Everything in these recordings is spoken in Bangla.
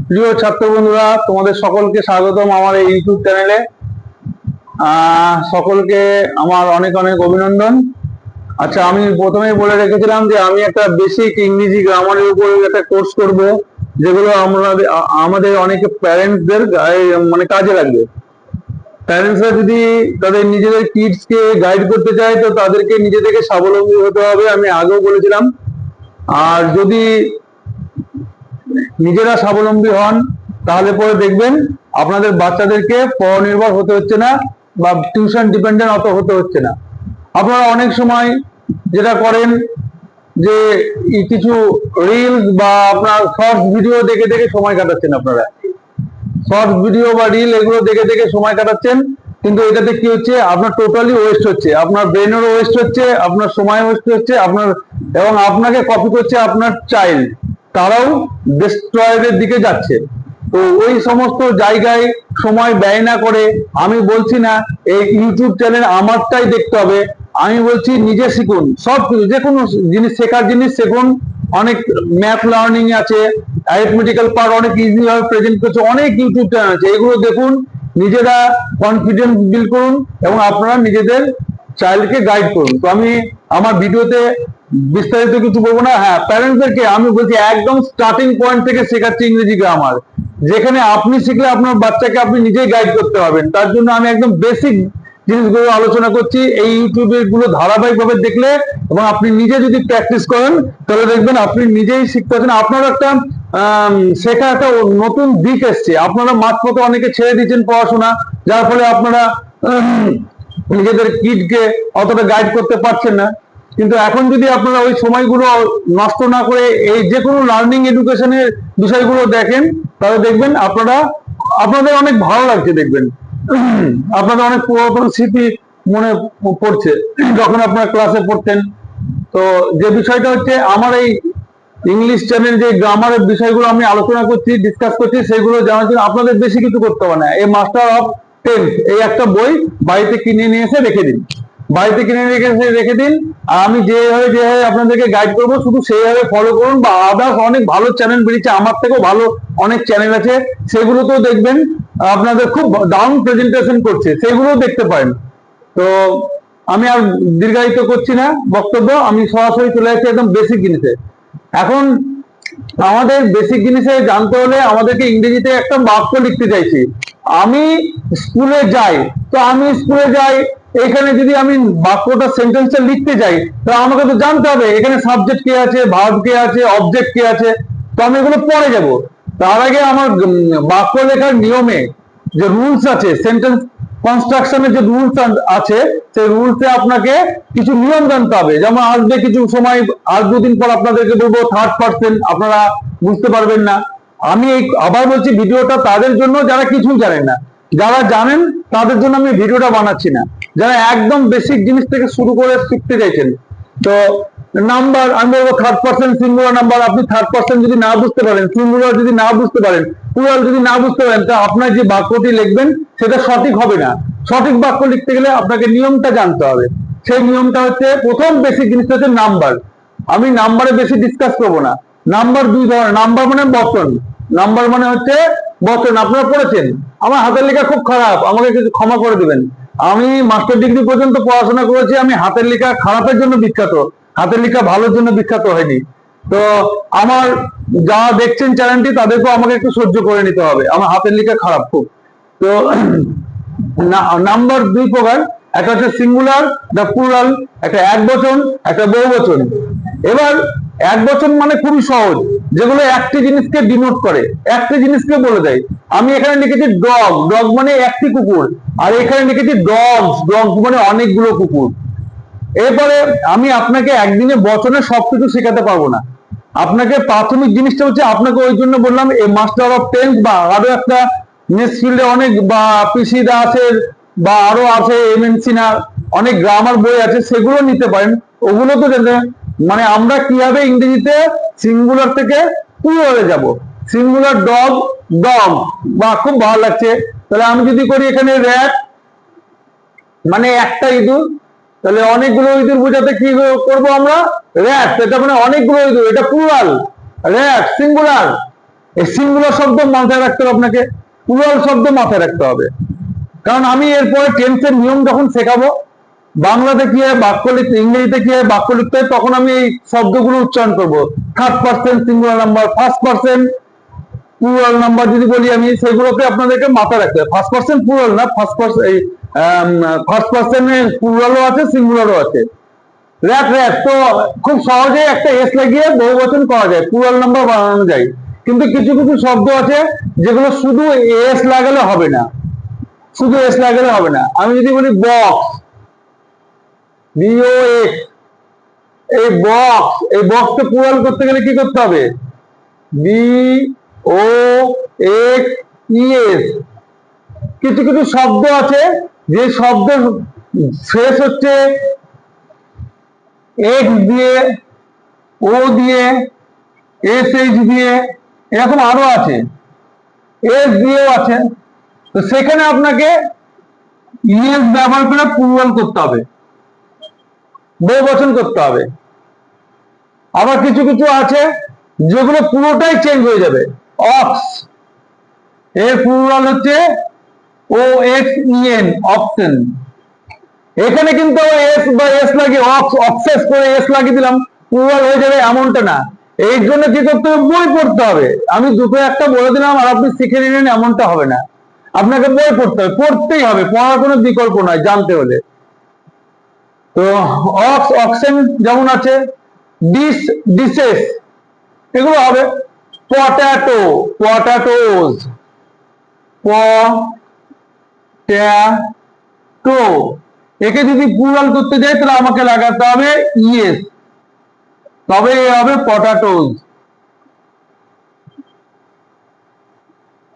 প্রিয় ছাত্র বন্ধুরা, তোমাদের সকলকে স্বাগতম আমার এই ইউটিউব চ্যানেলে। সকলকে আমার অনেক অনেক অভিনন্দন। আচ্ছা, আমি প্রথমেই বলে রেখেছিলাম যে আমি একটা বেসিক ইংরেজি গ্রামারের উপর একটা কোর্স করব, যেগুলো আমাদের অনেক প্যারেন্টসদের মানে কাজে লাগবে। প্যারেন্টসরা যদি তাদের নিজেদের কিডসকে গাইড করতে চায়, তো তাদেরকে নিজে থেকে স্বাবলম্বী হতে হবে, আমি আগেও বলেছিলাম। আর যদি নিজেরা স্বাবলম্বী হন, তাহলে পরে দেখবেন আপনাদের বাচ্চাদেরকে পরনির্ভর হতে হচ্ছে না, বা টিউশন ডিপেন্ডেন্ট অত হতে হচ্ছে না। আপনারা অনেক সময় যেটা করেন যে কিছু রিলস বা আপনার শর্টস ভিডিও দেখে দেখে সময় কাটাচ্ছেন। আপনারা শর্টস ভিডিও বা রিল এগুলো দেখে দেখে সময় কাটাচ্ছেন, কিন্তু এটাতে কি হচ্ছে, আপনার টোটালি ওয়েস্ট হচ্ছে, আপনার ব্রেনেরও ওয়েস্ট হচ্ছে, আপনার সময় ওয়েস্ট হচ্ছে, আপনার এবং আপনাকে কপি করছে আপনার চাইল্ড, তারাও ডিস্ট্রয়ের দিকে যাচ্ছে। তো ওই সমস্ত জায়গায় সময় ব্যয় না করে, আমি বলছি না এই ইউটিউব চ্যানেল আমারটাই দেখতে হবে, আমি বলছি নিজে শিখুন, সব কিছু যে কোনো জিনিস শেখার জিনিস শিখুন। অনেক ম্যাথ লার্নিং আছে, অ্যারিথমেটিক্যাল পার্ট অনেক ইজি ভাবে প্রেজেন্ট করছে, অনেক ইউটিউব চ্যানেল আছে, এগুলো দেখুন, নিজেরা কনফিডেন্স বিল্ড করুন এবং আপনারা নিজেদের চাইল্ডকে গাইড করুন। তো আমি আমার ভিডিওতে বিস্তারিত কিছু বলবো না। হ্যাঁ, প্যারেন্টসদেরকে আমি বলছি একদম স্টার্টিং পয়েন্ট থেকে শেখাচ্ছি ইংরেজি গ্রামার, যেখানে আপনি শিখলে আপনার বাচ্চাকে আপনি নিজেই গাইড করতে পারবেন। তার জন্য আমি একদম বেসিক জিনিসগুলো আলোচনা করছি। এই ইউটিউবে গুলো ধারাবাহিকভাবে দেখলে এবং আপনি নিজে যদি প্র্যাকটিস করেন, তাহলে দেখবেন আপনি নিজেই শিখতে পারছেন। আপনার একটা শেখা একটা নতুন দিক এসছে। আপনারা মাঝপথে অনেকে ছেড়ে দিচ্ছেন পড়াশোনা, যার ফলে আপনারা নিজেদের কিডকে অতটা গাইড করতে পারছেন না। কিন্তু এখন যদি আপনারা ওই সময়গুলো নষ্ট না করে এই যে কোনো লার্নিং এডুকেশনের বিষয়গুলো দেখেন, তাহলে দেখবেন আপনাদের অনেক ভালো লাগছে। দেখবেন আপনাদের অনেক পুরাতন স্মৃতি মনে পড়ছে যখন আপনারা ক্লাসে পড়তেন। তো যে বিষয়টা হচ্ছে, আমার এই ইংলিশ চ্যানেল যে গ্রামারের বিষয়গুলো আমি আলোচনা করছি, ডিসকাস করছি, সেগুলো জানার জন্য আপনাদের বেশি কিছু করতে হবে না। এই মাস্টার অফ টেন্থ এই একটা বই বাড়িতে কিনে নিয়ে এসে রেখে দিন, বাড়িতে কিনে রেখে দিন। আর আমি যেভাবে আপনাদেরকে গাইড করবো, শুধু সেইভাবে ফলো করুন। বা আদার্স অনেক ভালো চ্যানেল বেরিয়েছে, আমার থেকেও ভালো অনেক চ্যানেল আছে, সেগুলোতেও দেখবেন আপনাদের খুব দারুণ প্রেজেন্টেশন করছে, সেগুলোও দেখতে পারেন। তো আমি আর দীর্ঘায়িত করছি না বক্তব্য, আমি সরাসরি চলে যাচ্ছি একদম বেসিক জিনিসে। এখন আমাদের বেসিক জিনিসে জানতে হলে আমাদেরকে ইংরেজিতে একটা বাক্য লিখতে চাইছি। আমি স্কুলে যাই, তো আমি স্কুলে যাই, এখানে যদি আমি বাক্যটা সেন্টেন্সটা লিখতে যাই, তো আমাকে তো জানতে হবে এখানে সাবজেক্ট কে আছে, ভার্ব কে আছে, অবজেক্ট কে আছে। তো আমি এগুলো পরে যাব। তার আগে আমার বাক্য লেখার নিয়মে যে রুলস আছে, সেন্টেন্স কনস্ট্রাকশনের যে রুলস আছে, সেই রুলসে আপনাকে কিছু নিয়ম জানতে হবে। যেমন আসবে কিছু সময়, আজ দুদিন পর আপনাদেরকে বলবো থার্ড পার্সন, আপনারা বুঝতে পারবেন না। আমি আবার বলছি, ভিডিওটা তাদের জন্য যারা কিছুই জানেন না। যারা জানেন তাদের জন্য আমি ভিডিওটা বানাচ্ছি না, যারা একদম বেসিক জিনিস থেকে শুরু করে শিখতে চাইছেন। তো নাম্বার আমি বলবো থার্ড পার্সন সিঙ্গুলার নাম্বার, আপনি থার্ড পার্সন যদি না বুঝতে পারেন, সিঙ্গুলার যদি না বুঝতে পারেন, প্লুরাল যদি না বুঝতে পারেন, তা আপনার যে বাক্যটি লিখবেন সেটা সঠিক হবে না। সঠিক বাক্য লিখতে গেলে আপনাকে নিয়মটা জানতে হবে। সেই নিয়মটা হচ্ছে, প্রথম বেসিক জিনিসটা হচ্ছে নাম্বার। আমি নাম্বারে বেশি ডিসকাস করবো না। নাম্বার দুই ধরনের, নাম্বার মানে বচন, নাম্বার মানে হচ্ছে বচন। আপনারা পড়েছেন, আমার হাতের লেখা খুব খারাপ, আমাকে কিছু ক্ষমা করে দিবেন। আমি মাস্টার ডিগ্রি পর্যন্ত পড়াশোনা করেছি, আমি হাতের লেখা খারাপের জন্য বিখ্যাত, হাতের লেখা ভালোর জন্য বিখ্যাত হয়নি। তো আমার যারা দেখছেন চ্যানেলটি, তাদেরকেও আমাকে একটু সহ্য করে নিতে হবে, আমার হাতের লেখা খারাপ খুব। তো নাম্বার দুই প্রকার, একটা হচ্ছে সিঙ্গুলার, দা প্লুরাল, একটা এক বচন, একটা বহু বচন। এবার এক বচন মানে খুবই সহজ, যেগুলো একটি জিনিসকে ডিনোট করে, একটি জিনিসকে বলে দেয়। আমি এখানে লিখেছি ডগ, ডগ মানে একটি কুকুর, আর এখানে লিখেছি ডগস, ডগস মানে অনেকগুলো কুকুর। এরপরে আমি আপনাকে একদিনে বচনে সবকিছু শেখাতে পারবো না। আপনাকে প্রাথমিক জিনিসটা হচ্ছে, আপনাকে ওই জন্য বললাম এই মাস্টার অফ টেন্স, বা আরো একটা নেক্সট ফিল্ডে অনেক, বা পিসি দাসের, বা আরো আছে এমএনসি না, অনেক গ্রামার বই আছে, সেগুলো নিতে পারেন। ওগুলো তো মানে আমরা কিভাবে ইংরেজিতে সিঙ্গুলার থেকে প্লুরালে যাব। সিঙ্গুলার ডগ, ডগ, বা খুব ভালো লাগছে। তাহলে আমি যদি করি এখানে র্যাট মানে একটা ইঁদুর, তাহলে অনেকগুলো ইঁদুর বোঝাতে কি করব আমরা? র্যাটস। এটা মানে অনেকগুলো ইঁদুর, এটা প্লুরাল। Rat singular. এই সিঙ্গুলার শব্দ মাথায় রাখতে হবে আপনাকে, প্লুরাল শব্দ মাথায় রাখতে হবে। কারণ আমি এরপরে টেন্সের নিয়ম যখন শেখাবো, বাংলাতে কি হয় বাক্য লিখতে, ইংরেজিতে কি হয় বাক্য লিখতে হয়, তখন আমি এই শব্দগুলো উচ্চারণ করবো। Third person singular number, first person plural number যদি বলি আমি, সেগুলোকে আপনাদেরকে মাথায় রাখতে হবে। ফার্স্ট পার্সন প্লুরাল না, ফার্স্ট পার্সন এই ফার্স্ট পার্সনে প্লুরালও আছে সিঙ্গুলারও আছে। র্যাট র্যাট তো খুব সহজেই একটা এস লাগিয়ে বহুবচন করা যায়, প্লুরাল নাম্বার বানানো যায়। কিন্তু কিছু কিছু শব্দ আছে যেগুলো শুধু এস লাগালে হবে না, শুধু এস লাগালে হবে না। আমি যদি বলি বক্স, BOX, এই বক্স, এই বক্সকে প্লুরাল করতে গেলে কি করতে হবে? BOXES। কিছু কিছু শব্দ আছে যে শব্দ শেষ হচ্ছে এক্স দিয়ে, ও দিয়ে, SH দিয়ে, এরকম আরো আছে, এস দিয়েও আছে। তো সেখানে আপনাকে ইএস ব্যবহার করে প্লুরাল করতে হবে, বহুবচন করতে হবে। আবার কিছু কিছু আছে যেগুলো পুরোটাই চেঞ্জ হয়ে যাবে। অক্স, এর প্লুরাল হচ্ছে OXEN, অক্সেন। এখানে কিন্তু এস বা এস লাগিয়ে অক্সেস করে এস লাগিয়ে দিলাম, প্লুরাল হয়ে যাবে এমনটা না। এই জন্য কি করতে হবে? বই পড়তে হবে। আমি দুটো একটা বলে দিলাম আর আপনি শিখে নিলেন এমনটা হবে না, আপনাকে বই পড়তে হবে, পড়তেই হবে, পড়ার কোনো বিকল্প নয় জানতে হলে। তো অক্স অক্সেন যেমন আছে, ডিস ডিসেস, এগুলো হবে। পটাটো পটাটোজ, পটাটো, একে যদি প্লুরাল করতে যাই তাহলে আমাকে লাগাতে হবে ইএস, তবে এ হবে পটাটোজ।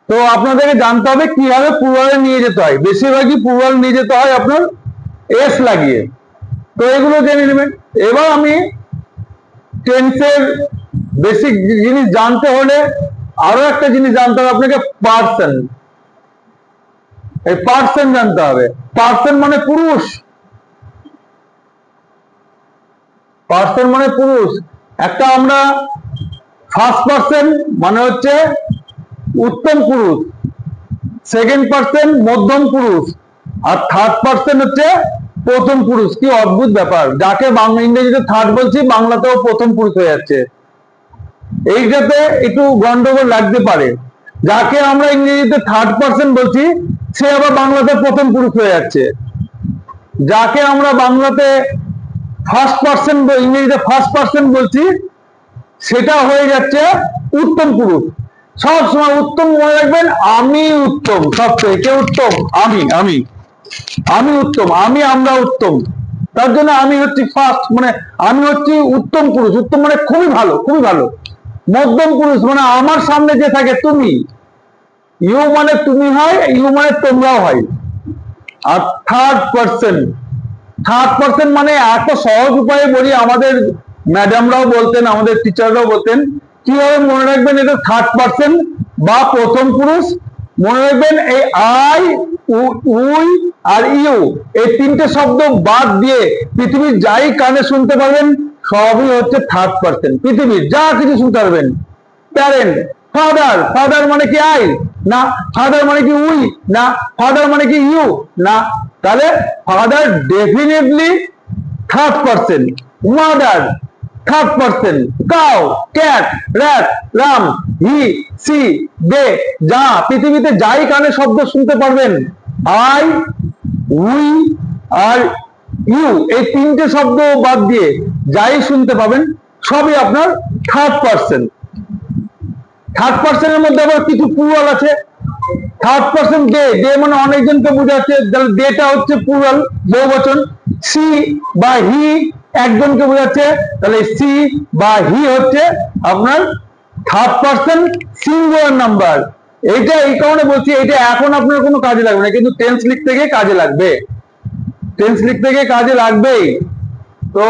তো আপনাদেরকে জানতে হবে কিভাবে প্লুরালে নিয়ে যেতে হয়। বেশিরভাগই প্লুরাল নিয়ে যেতে হয় আপনার এস লাগিয়ে। তো এগুলো জেনে নেবেন। এবার আমি টেন্সের বেসিক জিনিস জানতে হলে আরো একটা জিনিস জানতে হবে আপনাকে, পার্সন। এই পার্সন জানতে হবে। পার্সন মানে পুরুষ, পার্সন মানে পুরুষ। একটা আমরা ফার্স্ট পার্সন মানে হচ্ছে উত্তম পুরুষ, সেকেন্ড পার্সন মধ্যম পুরুষ, আর থার্ড পার্সন হচ্ছে প্রথম পুরুষ। কি অদ্ভুত ব্যাপার, যাকে বাংলা ইংরেজিতে থার্ড বলছি বাংলাতেও প্রথম পুরুষ হয়ে যাচ্ছে। এইটাতে একটু গন্ডগোল লাগতে পারে। যাকে আমরা ইংরেজিতে থার্ড পার্সন বলছি সে আবার বাংলাতে প্রথম পুরুষ হয়ে যাচ্ছে। যাকে আমরা বাংলাতে ফার্স্ট পার্সন, ইংরেজিতে ফার্স্ট পার্সন বলছি, সেটা হয়ে যাচ্ছে উত্তম পুরুষ। সব সময় উত্তম মনে রাখবেন, আমি উত্তম, সবচেয়ে কে উত্তম? আমি আমি আমি উত্তম, আমি আমরা উত্তম। তার জন্য আমি হচ্ছি ফার্স্ট, মানে আমি হচ্ছি উত্তম পুরুষ। উত্তম মানে খুবই ভালো, খুবই ভালো। মধ্যম পুরুষ মানে আমার সামনে যে থাকে তুমি, ইউ মানে তুমি হয়, ইউ মানে তোমরাও হয়। আর থার্ড পার্সন, থার্ড পার্সন মানে এত সহজ উপায়ে বলি, আমাদের ম্যাডামরাও বলতেন, আমাদের টিচাররাও বলতেন। কিভাবে মনে রাখবেন এটা? থার্ড পার্সন বা প্রথম পুরুষ মনে রাখবেন, এই আই, উই আর ইউ, এই তিনটে শব্দ বাদ দিয়ে পৃথিবীর যাই কানে শুনতে পারবেন সবই হচ্ছে থার্ড পার্সন। পৃথিবীর যা কিছু শুনতে পারবেন। প্যারেন্ট, ফাদার, ফাদার মানে কি আই না, ফাদার মানে কি উই না, ফাদার মানে কি ইউ না, তাহলে father definitely third person. Mother third person. Cow, cat, rat, Ram, he, she, they, যা পৃথিবীতে যাই কানে শব্দ শুনতে পারবেন, আই, উই আর ইউ, এই তিনটে শব্দ বাদ দিয়ে যাই শুনতে পাবেন সবই আপনার থার্ড পার্সন। থার্ড পার্সনের মধ্যে আবার কিছু প্লুরাল আছে। থার্ড পার্সন ডে, ডে মানে অনেকজনকে বোঝাচ্ছে, ডেটা হচ্ছে প্লুরাল, বহুবচন। সি বা হি একজনকে বোঝাচ্ছে, তাহলে সি বা হি হচ্ছে আপনার থার্ড পার্সন সিঙ্গুলার নাম্বার। এইটা এই কারণে বলছি, এটা এখন আপনার কোনো কাজে লাগবে না, কিন্তু টেন্স লিখতে গিয়ে কাজে লাগবে, টেন্স লিখতে গিয়ে কাজে লাগবেই। তো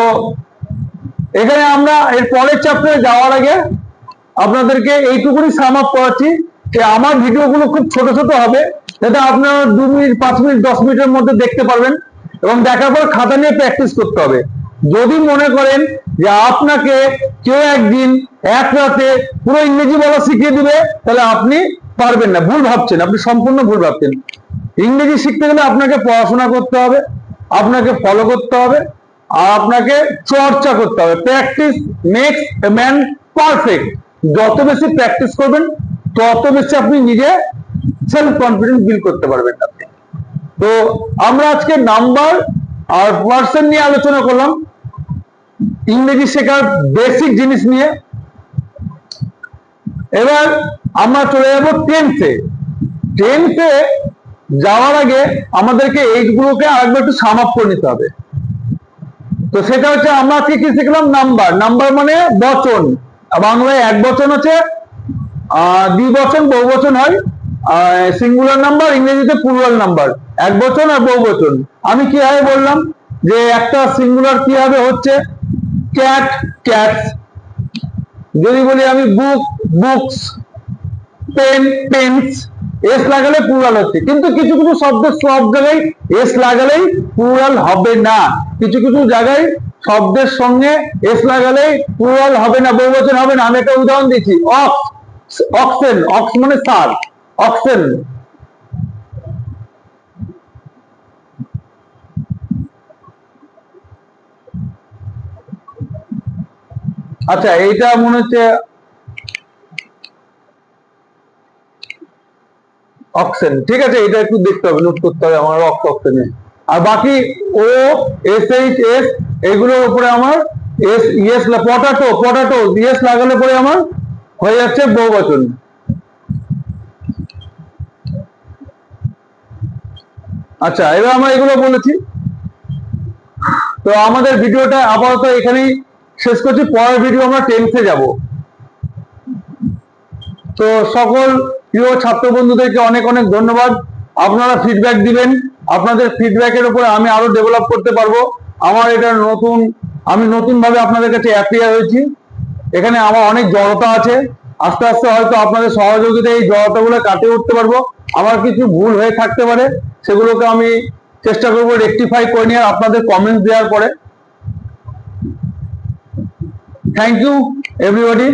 এখানে আমরা এর পরের চ্যাপ্টারে যাওয়ার আগে আপনাদেরকে এইটুকুনি সাম আপ করাচ্ছি যে আমার ভিডিওগুলো খুব ছোট ছোট হবে, যেটা আপনারা 2 মিনিট, 5 মিনিট, 10 মিনিটের মধ্যে দেখতে পারবেন। এবং দেখার পর খাতা নিয়ে প্র্যাকটিস করতে হবে। যদি মনে করেন যে আপনাকে কেউ একদিন এক রাতে পুরো ইংরেজি বলা শিখিয়ে দিবে, তাহলে আপনি পারবেন না, ভুল ভাবছেন, আপনি সম্পূর্ণ ভুল ভাবছেন। ইংরেজি শিখতে গেলে আপনাকে পড়াশোনা করতে হবে, আপনাকে ফলো করতে হবে, আর আপনাকে চর্চা করতে হবে। Practice makes a man perfect. যত বেশি প্র্যাকটিস করবেন তত বেশি আপনি নিজে সেলফ কনফিডেন্স বিল্ড করতে পারবেন আপনি। তো আমরা আজকে নাম্বার আর পার্সন নিয়ে আলোচনা করলাম, ইংরেজি শেখার বেসিক জিনিস নিয়ে। এবার আমরা চলে যাব টেন্সে। টেন্সে যাওয়ার আগে আমাদেরকে এইগুলোকে আরেকবার একটু সাম আপ করে নিতে হবে। তো সেটা হচ্ছে আমরা আজকে কি শিখলাম? নাম্বার। নাম্বার মানে বচন। বাংলায় এক বচন আছে, দ্বিবচন বহুবচন হয়। সিঙ্গুলার নাম্বার, ইংরেজিতে প্লুরাল নাম্বার, এক বচন আর বহুবচন। আমি কিভাবে বললাম যে একটা সিঙ্গুলার কিভাবে হচ্ছে ক্যাট ক্যাটস, যদি বলি আমি book books, pen pens, S লাগালে প্লুরাল হচ্ছে। কিন্তু কিছু কিছু শব্দ সব জায়গায় এস লাগালেই প্লুরাল হবে না, কিছু কিছু জায়গায় শব্দের সঙ্গে এস লাগালেই প্লুরাল হবে না, বহুবচন হবে না। আমি একটা উদাহরণ দিচ্ছি, অক্স, অক্সেন, অক্স মানে ষাঁড়, অক্সেন। আচ্ছা, এইটা মনে হচ্ছে অক্সেন, ঠিক আছে, এটা একটু দেখতে হবে, নোট করতে হবে আমার, অক্সেনে। আর বাকি ও এস এইচ এস এগুলোর উপরে আমার S yes, potato potato yes লাগালে পরে আমার হয়ে যাচ্ছে বহুবচন। আচ্ছা, এবার আমরা এগুলো বলেছি। তো আমাদের ভিডিওটা আপাতত এখানেই শেষ করছি। পরের ভিডিও আমরা টেন্সে যাব। তো সকল প্রিয় ছাত্র বন্ধুদেরকে অনেক অনেক ধন্যবাদ। আপনারা ফিডব্যাক দিবেন, আপনাদের ফিডব্যাকের উপরে আমি আরো ডেভেলপ করতে পারবো। আমার এটা নতুন, আমি নতুন ভাবে আপনাদের কাছে অ্যাপিয়ার হয়েছি। এখানে আমার অনেক জড়তা আছে, আস্তে আস্তে হয়তো আপনাদের সহযোগিতায় এই জড়তাগুলো কাটিয়ে উঠতে পারবো। আমার কিছু ভুল হয়ে থাকতে পারে, সেগুলোকে আমি চেষ্টা করবো রেকটিফাই করে নিয়ে আপনাদের কমেন্টস দেওয়ার পরে। Thank you everybody.